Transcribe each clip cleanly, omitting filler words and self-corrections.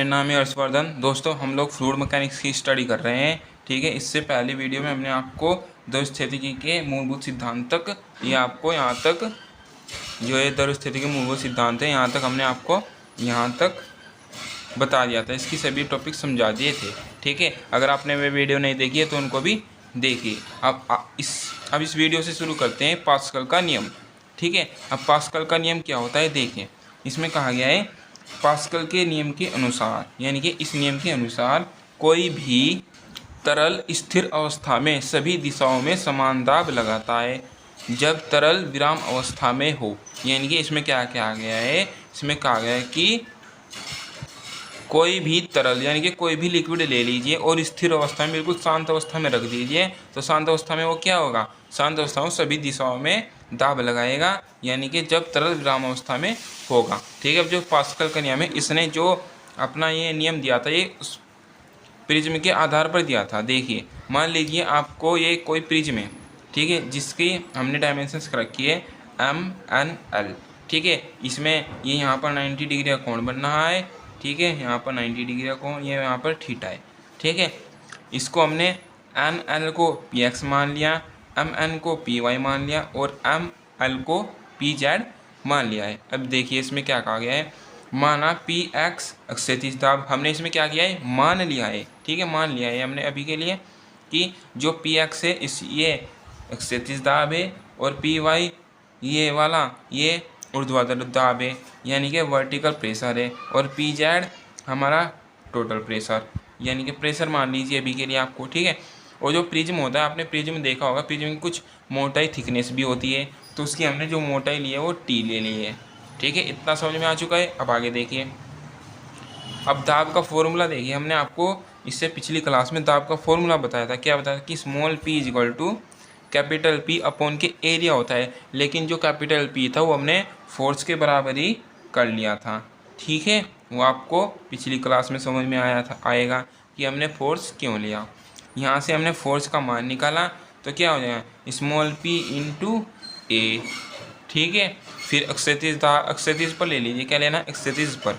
मेरा नाम है हर्षवर्धन। दोस्तों, हम लोग फ्लूइड मैकेनिक्स की स्टडी कर रहे हैं। ठीक है, इससे पहले वीडियो में हमने आपको द्रवस्थितिकी के मूलभूत सिद्धांत तक, ये आपको यहाँ तक जो है द्रवस्थितिकी के मूलभूत सिद्धांत है, यहाँ तक हमने आपको यहाँ तक बता दिया था। इसकी सभी टॉपिक समझा दिए थे। ठीक है, अगर आपने वे वीडियो नहीं देखी है तो उनको भी देखिए। अब इस वीडियो से शुरू करते हैं पास्कल का नियम। ठीक है, अब पास्कल का नियम क्या होता है देखिए। इसमें कहा गया है पास्कल के नियम के अनुसार, यानी कि इस नियम के अनुसार कोई भी तरल स्थिर अवस्था में सभी दिशाओं में समान दाब लगाता है जब तरल विराम अवस्था में हो। यानी कि इसमें क्या कहा गया है, इसमें कहा गया है कि कोई भी तरल यानी कि कोई भी लिक्विड ले लीजिए और स्थिर अवस्था में बिल्कुल शांत अवस्था में रख दीजिए, तो शांत अवस्था में वो क्या होगा, शांत अवस्था में सभी दिशाओं में दाब लगाएगा, यानी कि जब तरल विराम अवस्था में होगा। ठीक है, अब जो पास्कल का नियम है, इसने जो अपना ये नियम दिया था, ये उस प्रिज्म के आधार पर दिया था। देखिए, मान लीजिए आपको ये कोई प्रिज्म है, ठीक है, जिसकी हमने डायमेंशंस रखी है MNL। ठीक है, इसमें ये यहाँ पर 90 डिग्री का कोण बन रहा है। ठीक है, यहाँ पर 90 डिग्री का कोण, ये यहाँ पर थीटा है। ठीक है, इसको हमने NL को PX मान लिया, MN को PY मान लिया और ML को PZ मान लिया है। अब देखिए इसमें क्या कहा गया है, माना PX क्षैतिज दाब, हमने इसमें क्या किया है, मान लिया है। ठीक है, मान लिया है हमने अभी के लिए कि जो PX है इस ये क्षैतिज दाब है और PY ये वाला ये ऊर्ध्वाधर दाब है, यानी कि वर्टिकल प्रेशर है, और PZ हमारा टोटल प्रेशर, यानी कि प्रेशर मान लीजिए अभी के लिए आपको। ठीक है, और जो प्रिज्म होता है, आपने प्रिज्म देखा होगा, प्रिज्म की कुछ मोटाई थिकनेस भी होती है, तो उसकी हमने जो मोटाई ली है वो T ले ली है। ठीक है, इतना समझ में आ चुका है। अब आगे देखिए, अब दाब का फॉर्मूला देखिए। हमने आपको इससे पिछली क्लास में दाब का फॉर्मूला बताया था। क्या बताया था कि small p is equal to capital P upon के एरिया होता है, लेकिन जो कैपिटल P था वो हमने फोर्स के बराबर ही कर लिया था। ठीक है, वो आपको पिछली क्लास में समझ में आएगा कि हमने फोर्स क्यों लिया। यहाँ से हमने फोर्स का मान निकाला तो क्या हो जाएगा, स्मॉल p इंटू ए। ठीक है, फिर क्षैतिज पर ले लीजिए, क्या लेना, क्षैतिज पर।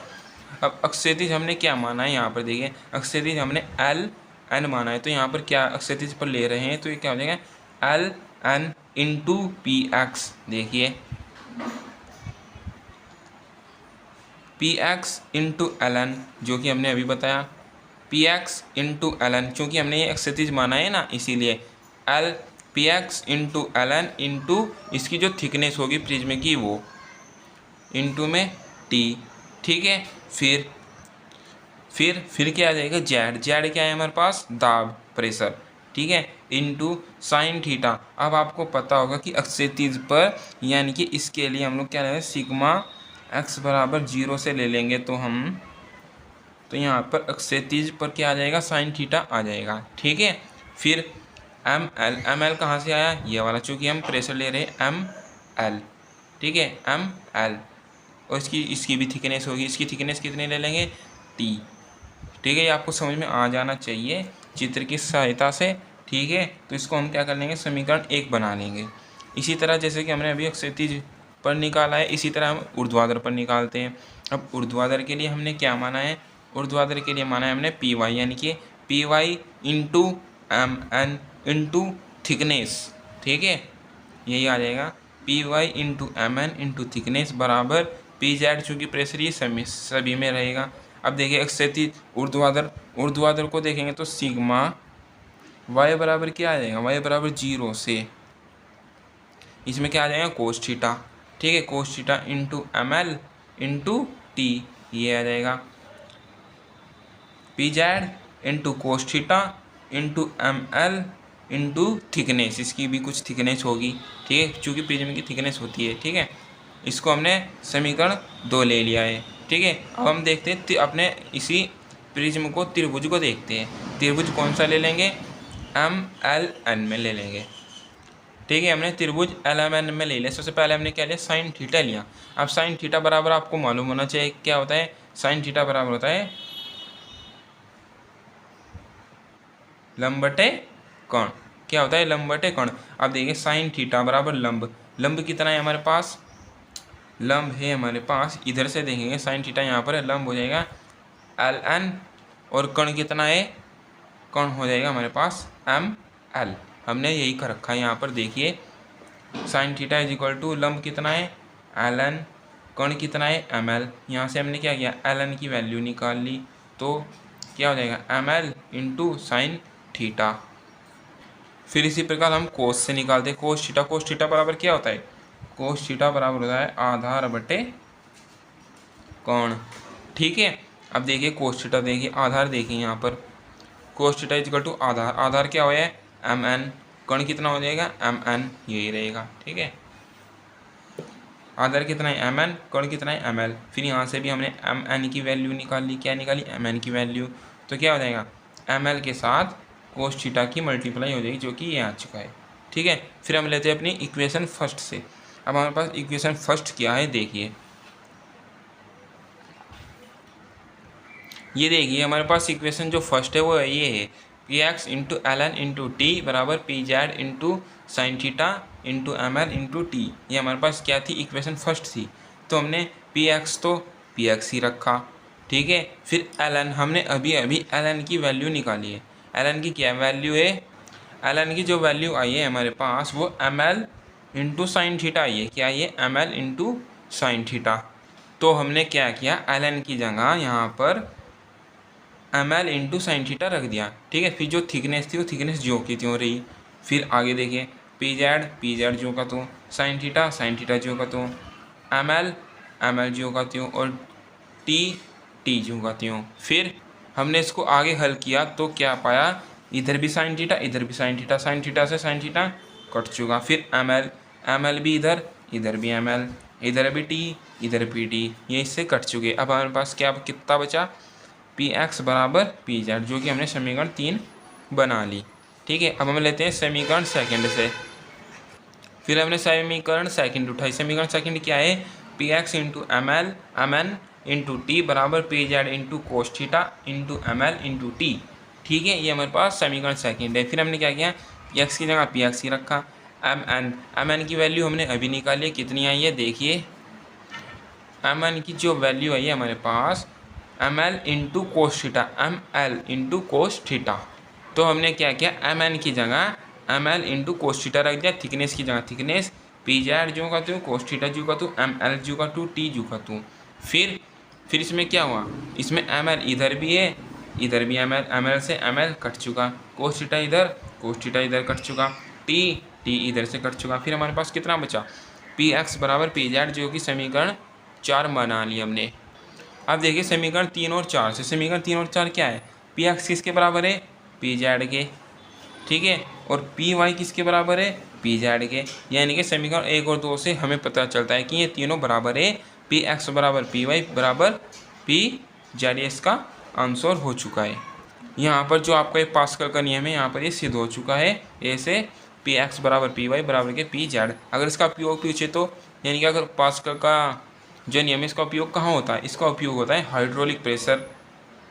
अब क्षैतिज हमने क्या माना है, यहाँ पर देखिए क्षैतिज हमने LN माना है, तो यहाँ पर क्या क्षैतिज पर ले रहे हैं, तो ये क्या हो जाएगा LN इंटू PX। देखिए PX इंटू LN, जो कि हमने अभी बताया, PX इंटू LN, चूँकि हमने ये क्षैतिज माना है ना, इसीलिए PX इंटू LN इंटू इसकी जो थिकनेस होगी प्रिज्म की वो इंटू में T। ठीक है, फिर क्या आ जाएगा, जेड क्या है हमारे पास, दाब, प्रेशर। ठीक है, इंटू साइन थीटा। अब आपको पता होगा कि क्षैतिज पर, यानी कि इसके लिए हम लोग क्या लेंगे, सिग्मा x बराबर 0 से ले लेंगे, तो हम तो यहाँ पर क्षैतिज पर क्या आ जाएगा, साइन थीटा आ जाएगा। ठीक है, फिर ML कहाँ से आया, ये वाला, चूँकि हम प्रेशर ले रहे हैं ML। ठीक है, ML, और इसकी भी थिकनेस होगी, इसकी थिकनेस कितनी ले लेंगे, T। ठीक है, ये आपको समझ में आ जाना चाहिए चित्र की सहायता से। ठीक है, तो इसको हम क्या कर लेंगे, समीकरण 1 बना लेंगे। इसी तरह जैसे कि हमने अभी क्षैतिज पर निकाला है, इसी तरह हम ऊर्ध्वाधर पर निकालते हैं। अब ऊर्ध्वाधर के लिए हमने क्या माना है, ऊर्ध्वाधर के लिए माना है हमने PY, यानी कि PY into MN into thickness. ठीक है, यही आ जाएगा PY into MN into thickness बराबर PZ, चूँकि प्रेशर ये सभी में रहेगा। अब देखिए क्षैतिज ऊर्ध्वाधर को देखेंगे तो सिग्मा y बराबर क्या आ जाएगा, y बराबर 0 से, इसमें क्या आ जाएगा, कोस थीटा। ठीक है, कोस theta into ML into T, ये आ जाएगा PZ into cos theta into ML into thickness, इसकी भी कुछ थिकनेस होगी। ठीक है, चूँकि प्रिज्म की थिकनेस होती है। ठीक है, इसको हमने समीकरण 2 ले लिया है। ठीक है, अब हम देखते हैं अपने इसी प्रिज्म को, त्रिभुज को देखते हैं। त्रिभुज कौन सा ले लेंगे, MLN में ले लेंगे। ठीक है, हमने त्रिभुज LMN में ले लिया। सबसे पहले हमने क्या लिया, साइन थीटा लिया। अब साइन थीटा बराबर आपको मालूम होना चाहिए क्या होता है, साइन थीटा बराबर होता है लंब बटे कोण। क्या होता है, लंब बटे कोण। अब देखिए साइन थीटा बराबर लंब कितना है हमारे पास, लंब है हमारे पास, इधर से देखेंगे साइन थीटा यहाँ पर लंब हो जाएगा एल एन, और कण कितना है, कण हो जाएगा हमारे पास एम एल। हमने यही कर रखा है यहाँ पर, देखिए sine theta is equal to लंब कितना है एल एन, कण कितना है एम एल। यहाँ से हमने क्या किया, एल एन की वैल्यू निकाल ली, तो क्या हो जाएगा M L into sine theta. फिर इसी प्रकार हम कोस से निकालते हैं कोस थीटा। कोस थीटा बराबर क्या होता है, कोस थीटा बराबर होता है आधार बटे कोण। ठीक है, अब देखिए कोस थीटा, देखिए आधार, देखिए यहाँ पर cos theta is equal to आधार, आधार क्या हुआ है एम एन, कण कितना हो जाएगा एम एन, यही रहेगा। ठीक है, आधार कितना है एम एन, कण कितना है एम एल। फिर यहाँ से भी हमने एम एन की वैल्यू निकाल ली, क्या निकाली एम एन की वैल्यू, तो क्या हो जाएगा एम एल के साथ कोस थीटा की मल्टीप्लाई हो जाएगी, जो कि ये आ चुका है। ठीक है, फिर हम लेते हैं अपनी इक्वेशन फर्स्ट से। अब हमारे पास इक्वेशन फर्स्ट क्या है, देखिए ये देखिए हमारे पास इक्वेशन जो फर्स्ट है वो ये है, P X into L N into T बराबर P Z into sine theta into M L into T. ये हमारे पास क्या थी, इक्वेशन फर्स्ट थी। तो हमने पी एक्स तो पी एक्स ही रखा। ठीक है, फिर एल एन, हमने अभी अभी एल एन की वैल्यू निकाली है। एल एन की क्या वैल्यू है, एल एन की जो वैल्यू आई है हमारे पास वो M L into sine theta I है। क्या ये M L into sine theta. तो हमने क्या किया, एल एन की जगह यहाँ पर M L into sine theta रख दिया। ठीक है, फिर जो थिकनेस थी वो थिकनेस ज्यों की त्यों रही। फिर आगे देखिए पी जेड ज्यों का त्यों, साइन थीटा ज्यों का त्यों, एम एल ज्यों का त्यों, और टी ज्यों का त्यों। फिर हमने इसको आगे हल किया तो क्या पाया, इधर भी साइन थीटा इधर भी साइन थीटा, साइन थीटा से साइन थीटा कट चुका। फिर एम एल भी इधर भी एम एल, इधर भी टी इधर भी टी, ये इससे कट चुके। अब हमारे पास क्या कितना बचा, पी एक्स बराबर पी जेड, जो कि हमने समीकरण 3 बना ली। ठीक है, अब हम लेते हैं समीकरण सेकंड से। फिर हमने समीकरण सेकंड उठाई। समीकरण सेकंड क्या है, P X into M N into T बराबर P Z into cos theta into M L into T. ठीक है, ये हमारे पास समीकरण सेकंड है। फिर हमने क्या किया, पी एक्स की जगह पी एक्स ही रखा। एम एन की वैल्यू हमने अभी निकाली है, कितनी आई है देखिए, एम एन की जो वैल्यू आई है हमारे पास M L into cos theta, M L into cos theta. तो हमने क्या किया, एम एन की जगह M L into cos theta रख दिया, थिकनेस की जगह थिकनेस, पी जेड जो का तू, कोस थीटा जो का तू, एम एल जो का टू, टी जो का तू। फिर इसमें क्या हुआ, इसमें एम एल इधर भी है इधर भी एम एल से एम एल कट चुका, कोस थीटा इधर कट चुका, टी इधर से कट चुका। फिर हमारे पास कितना बचा, पी एक्स बराबर पी जेड, जो कि समीकरण 4 बना ली हमने। अब देखिए समीकरण 3 और 4 से, समीकरण 3 और 4 क्या है, पी एक्स किसके बराबर है पी जेड के। ठीक है, और पी वाई किसके बराबर है पी जेड के। यानी कि समीकरण 1 और 2 से हमें पता चलता है कि ये तीनों बराबर है, पी एक्स बराबर पी वाई बराबर पी जेड। इसका आंसर हो चुका है। यहाँ पर जो आपका एक पास्कल का नियम है यहाँ पर ये सिद्ध हो चुका है। ऐसे पी एक्स बराबर पी वाई बराबर के पी जेड। अगर इसका उपयोग पूछे तो, यानी कि अगर पास्कल का जो नियम है इसका उपयोग कहाँ होता है, इसका उपयोग होता है हाइड्रोलिक प्रेशर,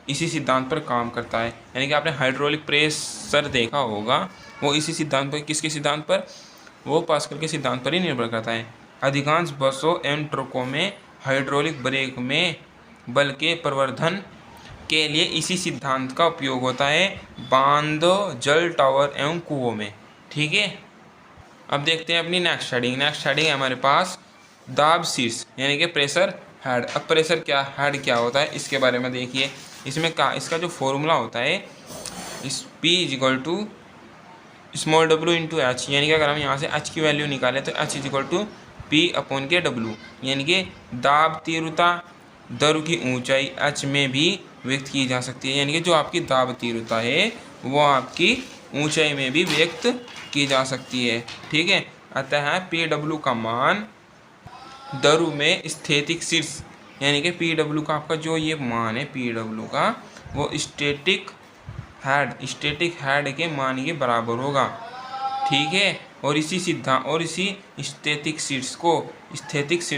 इसी सिद्धांत पर काम करता है। यानी कि आपने हाइड्रोलिक प्रेशर देखा होगा, वो इसी सिद्धांत पर, किसके सिद्धांत पर, वो पास्कल के सिद्धांत पर ही निर्भर करता है। अधिकांश बसों एवं ट्रकों में हाइड्रोलिक ब्रेक में बल के प्रवर्धन के लिए इसी सिद्धांत का उपयोग होता है, बांधों, जल टावर एवं कुओं में। ठीक है, अब देखते हैं अपनी नेक्स्ट हेडिंग है हमारे पास दाब शीर्ष, यानी कि प्रेशर हेड। अब प्रेशर क्या, हेड क्या होता है इसके बारे में देखिए। इसमें का इसका जो फॉर्मूला होता है, इस P is equal to small w into H, यानी कि अगर हम यहाँ से h की वैल्यू निकालें तो h is equal to P upon के W, यानी कि दाब तीव्रता दर की ऊंचाई h में भी व्यक्त की जा सकती है। यानी कि जो आपकी दाब तीव्रता है वो आपकी ऊंचाई में भी व्यक्त की जा सकती है। ठीक है, अतः PW का मान दरु में स्थैतिक शीर्ष, यानी कि PW का आपका जो ये मान है PW का, वो स्टैटिक हेड के मान के बराबर होगा। ठीक है, और इसी स्थैतिक शीर्ष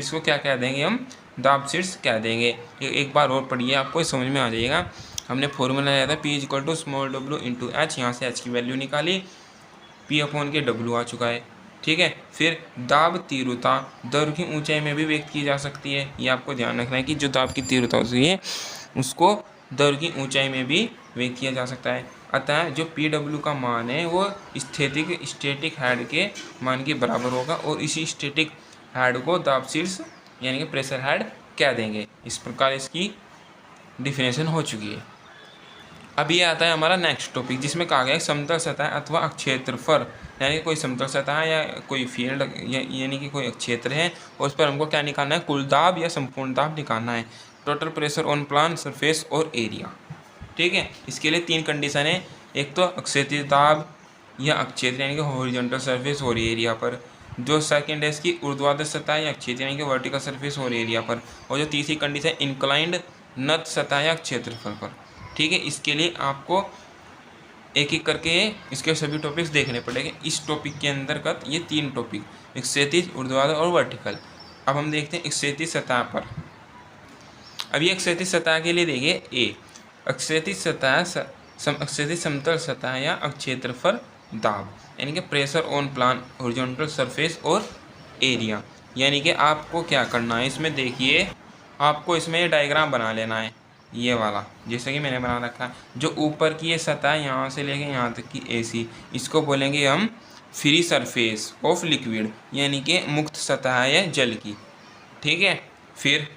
को क्या कह देंगे हम, दाब शीर्ष कह देंगे। एक बार और पढ़िए, आपको समझ में आ जाएगा। हमने फॉर्मूला लिया था P is equal to small w into H, यहाँ से h की वैल्यू निकाली, P अपॉन के W आ चुका है। ठीक है, फिर दाब तीव्रता दर की ऊंचाई में भी व्यक्त की जा सकती है। ये आपको ध्यान रखना है कि जो दाब की तीव्रता होती है उसको द्रव की ऊंचाई में भी व्यक्त किया जा सकता है। अतः जो Pw का मान है वो स्टैटिक हेड के मान के बराबर होगा और इसी स्टैटिक हेड को दाब शीर्ष यानी कि प्रेशर हेड कह देंगे। इस प्रकार इसकी डिफिनेशन हो चुकी है। अब ये आता है हमारा नेक्स्ट टॉपिक, जिसमें कहा गया है समतल सतह अथवा क्षेत्रफल, यानी कि कोई समतल सतह है या कोई फील्ड यानी कि कोई क्षेत्र है और उस पर हमको क्या निकालना है, कुल दाब या संपूर्ण दाब निकालना है, total pressure on plan surface और एरिया। ठीक है, इसके लिए 3 कंडीशन है, एक तो अक्षैतिज दाब या अक्षेत्र यानी कि हॉरिजॉन्टल सरफेस और एरिया पर, जो सेकंड है इसकी ऊर्ध्वाधर सतह या क्षेत्र यानी कि वर्टिकल सरफेस और एरिया पर, और जो तीसरी कंडीशन इंक्लाइंड नत सतह या क्षेत्रफल पर। ठीक है, इसके लिए आपको एक एक करके इसके सभी टॉपिक्स देखने पड़ेंगे। इस टॉपिक के अंतर्गत ये 3 टॉपिक, क्षैतिज, ऊर्ध्वाधर और वर्टिकल। अब हम देखते हैं क्षैतिज सतह पर। अब ये क्षैतिज सतह के लिए देखिए, ए क्षैतिज सतह क्षैतिज समतल सतह या क्षेत्रफल दाब यानी कि pressure on plan horizontal surface और एरिया। यानी कि आपको क्या करना है, इसमें देखिए आपको इसमें डायग्राम बना लेना है, ये वाला जैसे कि मैंने बना रखा है। जो ऊपर की ये सतह यहाँ से लेके यहाँ तक की AC, इसको बोलेंगे हम फ्री सरफेस ऑफ लिक्विड यानी कि मुक्त सतह है जल की। ठीक है, फिर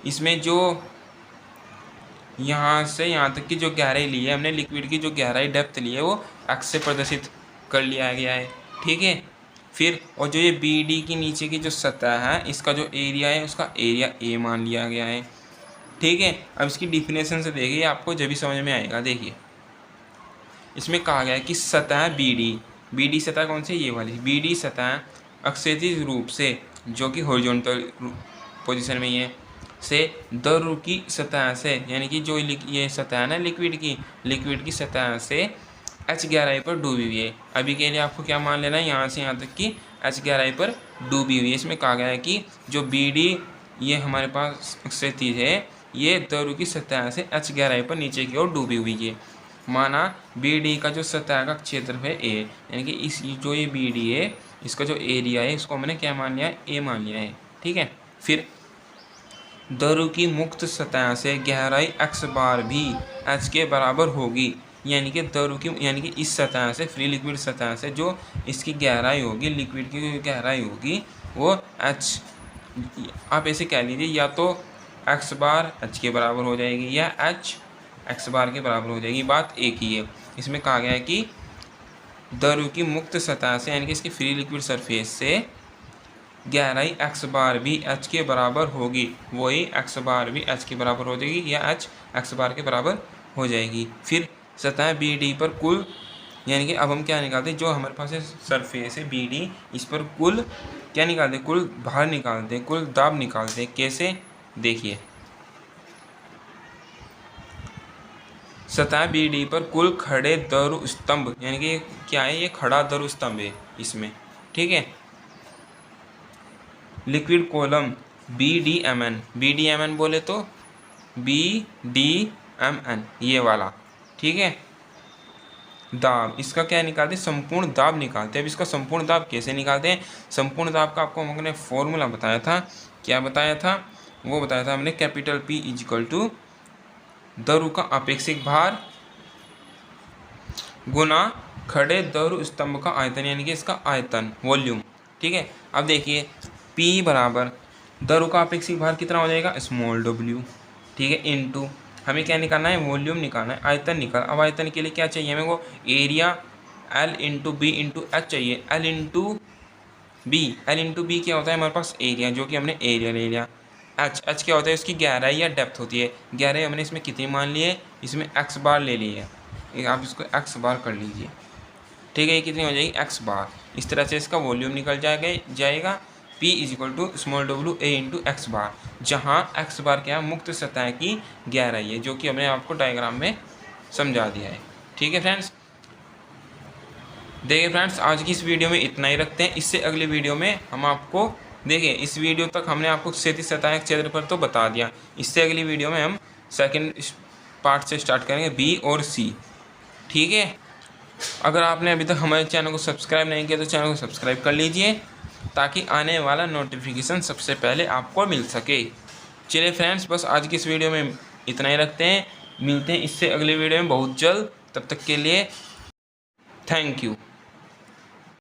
इसमें जो यहाँ से यहाँ तक की जो गहराई ली है हमने, लिक्विड की जो गहराई डेप्थ ली है वो x से प्रदर्शित कर लिया गया है। ठीक है, फिर और जो ये BD की नीचे की जो सतह है इसका जो एरिया है उसका एरिया A मान लिया गया है। ठीक है, अब इसकी डिफिनेशन से देखिए आपको जब भी समझ में आएगा। देखिए इसमें कहा गया है कि सतह BD सतह कौन सी, ये वाली BD सतह अक्षैतिज रूप से जो कि हॉरिजॉन्टल पोजीशन में है से द्रव की सतह से यानी कि जो ये सतह है ना लिक्विड की सतह से h गहराई पर डूबी हुई है। अभी के लिए आपको क्या मान लेना है, यहाँ से यहाँ तक की h गहराई पर डूबी हुई है। इसमें कहा गया है कि जो BD ये हमारे पास क्षैतिज है, ये द्रव की सतह से h गहराई पर नीचे की ओर डूबी हुई है। माना BD का जो सतह का क्षेत्र है A, यानी कि इस जो ये BD है इसका जो एरिया है इसको हमने क्या मान लिया है, A मान लिया है। ठीक है, फिर द्रव की मुक्त सतह से गहराई x बार भी h के बराबर होगी, यानी कि द्रव की यानी कि इस सतह से फ्री लिक्विड सतह से जो इसकी गहराई होगी, लिक्विड की जो गहराई होगी वो h, आप ऐसे कह लीजिए या तो x बार h के बराबर हो जाएगी या h x बार के बराबर हो जाएगी, बात एक ही है। इसमें कहा गया है कि द्रव की मुक्त सतह से यानी कि इसकी फ्री लिक्विड सरफेस से गहराई x बार भी h के बराबर होगी, वही x बार भी h के बराबर हो जाएगी या h x बार के बराबर हो जाएगी। फिर सतह BD पर कुल यानी कि अब हम क्या निकालते हैं, जो हमारे पास सरफेस है BD, इस पर कुल क्या निकालते हैं, कुल भार निकालते हैं, कुल दाब निकालते हैं। कैसे, देखिए सतह BD पर कुल खड़े द्रव स्तंभ यानी कि क्या है, ये खड़ा द्रव स्तंभ है इसमें। ठीक है, लिक्विड कॉलम BDMN बोले तो BDMN ये वाला। ठीक है, दाब इसका क्या निकालते हैं, संपूर्ण दाब निकालते हैं। अब इसका संपूर्ण दाब कैसे निकालते हैं, संपूर्ण दाब का आपको हमने फॉर्मूला बताया था। क्या बताया था, वो बताया था हमने, कैपिटल P इक्वल टू द्रव का अपेक्षिक भार गुना खड़े द्रव स्तंभ का आयतन यानी कि इसका आयतन, वॉल्यूम। ठीक है, अब देखिए P बराबर द्रव का अपेक्षिक भार कितना हो जाएगा, स्मॉल w। ठीक है, इनटू हमें क्या निकालना है, वॉल्यूम निकालना है, आयतन निकाल। अब आयतन के लिए क्या चाहिए हमें, वो area L into B into H चाहिए। L इंटू बी क्या होता है हमारे पास, एरिया, जो कि हमने एरिया ले लिया। H क्या होता है, उसकी गहराई या डेप्थ होती है। गहराई हमने इसमें कितनी मान ली है, इसमें x बार ले ली है, आप इसको x बार कर लीजिए। ठीक है, ये कितनी हो जाएगी, x बार। इस तरह से इसका वॉल्यूम निकल जाएगा P equal to small w A into X bar, जहाँ x बार क्या है, मुक्त सतह की गहराई है, जो कि हमने आपको डायग्राम में समझा दिया है। ठीक है फ्रेंड्स, देखिए फ्रेंड्स आज की इस वीडियो में इतना ही रखते हैं। इससे अगली वीडियो में हम आपको देखिए, इस वीडियो तक हमने आपको क्षैतिज सतह क्षेत्र पर तो बता दिया। इससे अगली वीडियो में हम सेकंड पार्ट से स्टार्ट करेंगे, B और C। ठीक है, अगर आपने अभी तक हमारे चैनल को सब्सक्राइब नहीं किया तो चैनल को सब्सक्राइब कर लीजिए, ताकि आने वाला नोटिफिकेशन सबसे पहले आपको मिल सके। चलिए फ्रेंड्स, बस आज की इस वीडियो में इतना ही रखते हैं। मिलते हैं इससे अगले वीडियो में बहुत जल्द। तब तक के लिए थैंक यू।